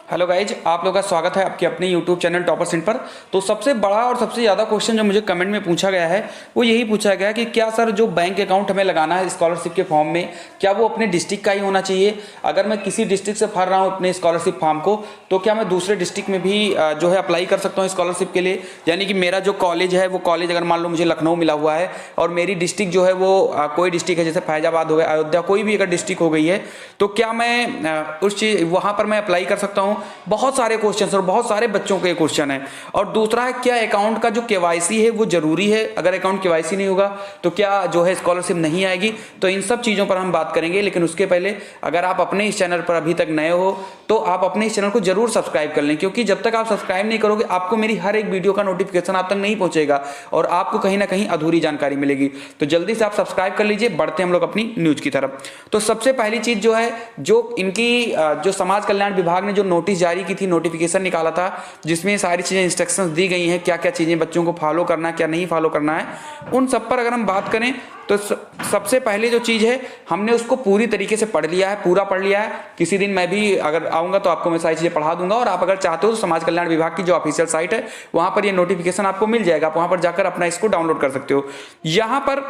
Hello guys, आप लोगों का स्वागत है आपके अपने यूट्यूब चैनल टॉपर सेंट पर। तो सबसे बड़ा और सबसे ज़्यादा क्वेश्चन जो मुझे कमेंट में पूछा गया है वो यही पूछा गया कि क्या सर जो बैंक अकाउंट हमें लगाना है स्कॉलरशिप के फॉर्म में, क्या वो अपने डिस्ट्रिक्ट का ही होना चाहिए? अगर मैं किसी डिस्ट्रिक्ट से भर रहा हूँ अपने स्कॉलरशिप फॉर्म को, तो क्या मैं दूसरे डिस्ट्रिक्ट में भी जो है अप्लाई कर सकता हूँ स्कॉलरशिप के लिए? यानी कि मेरा जो कॉलेज है वो कॉलेज अगर मान लो मुझे लखनऊ मिला हुआ है और मेरी डिस्ट्रिक्ट जो है वो कोई डिस्ट्रिक्ट है, जैसे फैजाबाद हो गया, अयोध्या, कोई भी अगर डिस्ट्रिक्ट हो गई है, तो क्या मैं उस चीज़ वहाँ पर मैं अप्लाई कर सकता हूँ? बहुत सारे क्वेश्चन और बहुत सारे बच्चों के क्वेश्चन है। और दूसरा है, क्या अकाउंट का जो केवाईसी है वो जरूरी है? अगर अकाउंट केवाईसी नहीं होगा तो क्या जो है स्कॉलरशिप नहीं आएगी? तो इन सब चीज़ों पर हम बात करेंगे, लेकिन उसके पहले अगर आप अपने इस चैनल पर अभी तक नए हो तो आप अपने इस चैनल को जरूर सब्सक्राइब कर लें, क्योंकि जब तक आप सब्सक्राइब नहीं करोगे आपको मेरी हर एक वीडियो का नोटिफिकेशन आप तक नहीं पहुंचेगा और आपको कहीं ना कहीं अधूरी जानकारी मिलेगी। तो जल्दी से आप सब्सक्राइब कर लीजिए। बढ़ते हम लोग अपनी न्यूज की तरफ। तो सबसे पहली चीज जो है, जो इनकी जो समाज कल्याण विभाग ने जो नोटिस जारी की थी, नोटिफिकेशन निकाला था, जिसमें सारी चीजें इंस्ट्रक्शंस दी गई हैं, क्या क्या चीजें बच्चों को फॉलो करना है, क्या नहीं फॉलो करना है, उन सब पर अगर हम बात करें तो सबसे पहले जो चीज़ है हमने उसको पूरी तरीके से पढ़ लिया है, पूरा पढ़ लिया है। किसी दिन मैं भी अगर आऊँगा तो आपको मैं सारी चीज़ें पढ़ा दूंगा, और आप अगर चाहते हो तो समाज कल्याण विभाग की जो ऑफिशियल साइट है वहाँ पर ये नोटिफिकेशन आपको मिल जाएगा। आप वहाँ पर जाकर अपना इसको डाउनलोड कर सकते हो। यहाँ पर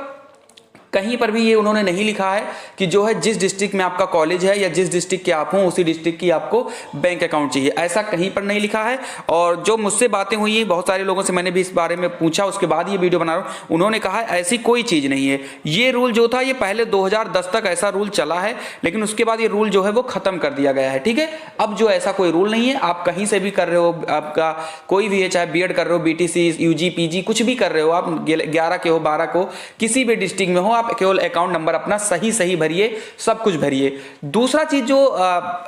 कहीं पर भी ये उन्होंने नहीं लिखा है कि जो है जिस डिस्ट्रिक्ट में आपका कॉलेज है या जिस डिस्ट्रिक्ट के आप हो उसी डिस्ट्रिक्ट की आपको बैंक अकाउंट चाहिए, ऐसा कहीं पर नहीं लिखा है। और जो मुझसे बातें हुई हैं, बहुत सारे लोगों से मैंने भी इस बारे में पूछा, उसके बाद ये वीडियो बना रहा हूँ, उन्होंने कहा है ऐसी कोई चीज़ नहीं है। ये रूल जो था ये पहले 2010 तक ऐसा रूल चला है, लेकिन उसके बाद ये रूल जो है वो खत्म कर दिया गया है। ठीक है, अब जो ऐसा कोई रूल नहीं है, आप कहीं से भी कर रहे हो, आपका कोई भी है, चाहे बीएड कर रहे हो, बीटीसी, यूजी, पीजी, कुछ भी कर रहे हो, आप 11 के हो, 12 को, किसी भी डिस्ट्रिक्ट में हो, आप केवल अकाउंट नंबर अपना सही भरिए, सब कुछ भरिए। दूसरा चीज जो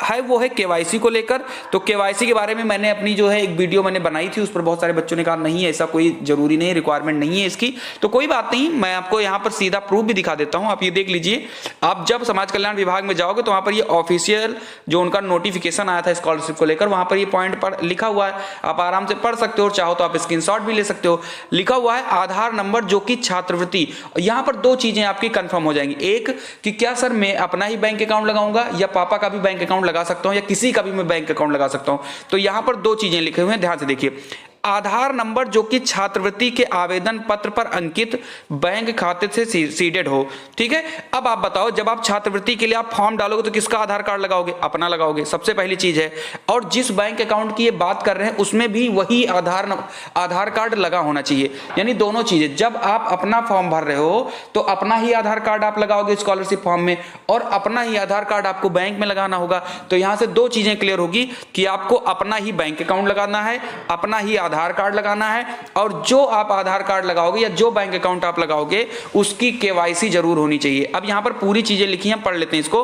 है वो है केवाईसी को लेकर। तो केवाईसी के बारे में मैंने अपनी जो है एक वीडियो मैंने बनाई थी, उस पर बहुत सारे बच्चों ने कहा नहीं ऐसा कोई जरूरी नहीं, रिक्वायरमेंट नहीं है इसकी। तो कोई बात नहीं, मैं आपको यहां पर सीधा प्रूफ भी दिखा देता हूं। आप ये देख लीजिए, आप जब समाज कल्याण विभाग में जाओगे तो वहां पर ये ऑफिशियल जो उनका नोटिफिकेशन आया था स्कॉलरशिप को लेकर, वहां पर ये पॉइंट पर लिखा हुआ है, आप आराम से पढ़ सकते हो, चाहो तो आप स्क्रीनशॉट भी ले सकते हो। लिखा हुआ है आधार नंबर जो कि छात्रवृत्ति। यहां पर दो चीजें आपकी कंफर्म हो जाएंगी। एक कि क्या सर मैं अपना ही बैंक अकाउंट लगाऊंगा या पापा का भी बैंक अकाउंट लगा सकता हूं या किसी का भी मैं बैंक अकाउंट लगा सकता हूं। तो यहां पर दो चीजें लिखे हुए हैं, ध्यान से देखिए। आधार नंबर जो कि छात्रवृत्ति के आवेदन पत्र पर अंकित बैंक खाते से सीडेड हो। ठीक है, अब आप बताओ, जब आप छात्रवृत्ति के लिए आप फॉर्म डालोगे तो किसका आधार कार्ड लगाओगे? अपना लगाओगे, सबसे पहली चीज है। और जिस बैंक अकाउंट की ये बात कर रहे हैं उसमें भी वही आधार कार्ड लगा होना चाहिए। यानी दोनों चीजें, जब आप अपना फॉर्म भर रहे हो तो अपना ही आधार कार्ड आप लगाओगे स्कॉलरशिप फॉर्म में, और अपना ही आधार कार्ड आपको बैंक में लगाना होगा। तो यहां से दो चीजें क्लियर होगी कि आपको अपना ही बैंक अकाउंट लगाना है, अपना ही आधार कार्ड लगाना है, और जो आप आधार कार्ड लगाओगे या जो बैंक अकाउंट आप लगाओगे उसकी केवाईसी जरूर होनी चाहिए। अब यहां पर पूरी चीजें लिखी हैं, पढ़ लेते हैं इसको।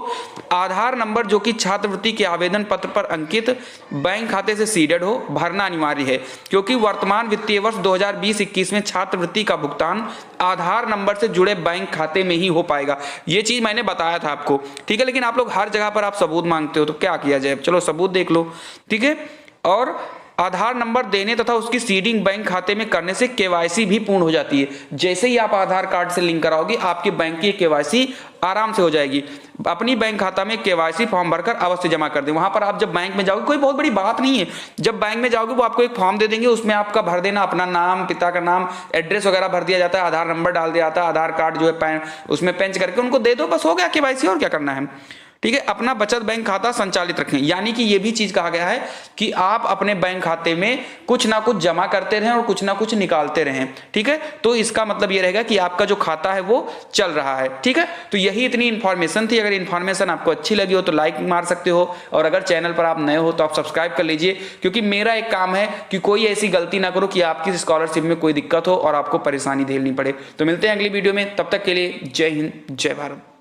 आधार नंबर जो कि छात्रवृत्ति के आवेदन पत्र पर अंकित बैंक खाते से सीडेड हो, भरना अनिवार्य है, क्योंकि वर्तमान वित्तीय वर्ष 2020-21 में छात्रवृत्ति का भुगतान आधार नंबर से जुड़े बैंक खाते में ही हो पाएगा। यह चीज मैंने बताया था आपको, ठीक है। लेकिन आप लोग हर जगह पर आप सबूत मांगते हो, तो क्या किया जाए? चलो सबूत देख लो, ठीक है। और आधार नंबर देने तथा उसकी सीडिंग बैंक खाते में करने से केवाईसी भी पूर्ण हो जाती है। जैसे ही आप आधार कार्ड से लिंक कराओगे आपके बैंक की केवाईसी आराम से हो जाएगी। अपनी बैंक खाता में केवाईसी फॉर्म भरकर अवश्य जमा कर दें। वहां पर आप जब बैंक में जाओगे, कोई बहुत बड़ी बात नहीं है, जब बैंक में जाओगे वो आपको एक फॉर्म दे देंगे, उसमें आपका भर देना, अपना नाम, पिता का नाम, एड्रेस वगैरह भर दिया जाता है, आधार नंबर डाल दिया जाता है, आधार कार्ड जो है उसमें पेंच करके उनको दे दो, बस हो गया केवाईसी। और क्या करना है? ठीक है। अपना बचत बैंक खाता संचालित रखें, यानी कि ये भी चीज कहा गया है कि आप अपने बैंक खाते में कुछ ना कुछ जमा करते रहें और कुछ ना कुछ निकालते रहें। ठीक है, तो इसका मतलब ये रहेगा कि आपका जो खाता है वो चल रहा है। ठीक है, तो यही इतनी इंफॉर्मेशन थी। अगर इंफॉर्मेशन आपको अच्छी लगी हो तो लाइक मार सकते हो, और अगर चैनल पर आप नए हो तो आप सब्सक्राइब कर लीजिए, क्योंकि मेरा एक काम है कि कोई ऐसी गलती ना करो कि आपकी स्कॉलरशिप में कोई दिक्कत हो और आपको परेशानी झेलनी पड़े। तो मिलते हैं अगली वीडियो में, तब तक के लिए जय हिंद, जय भारत।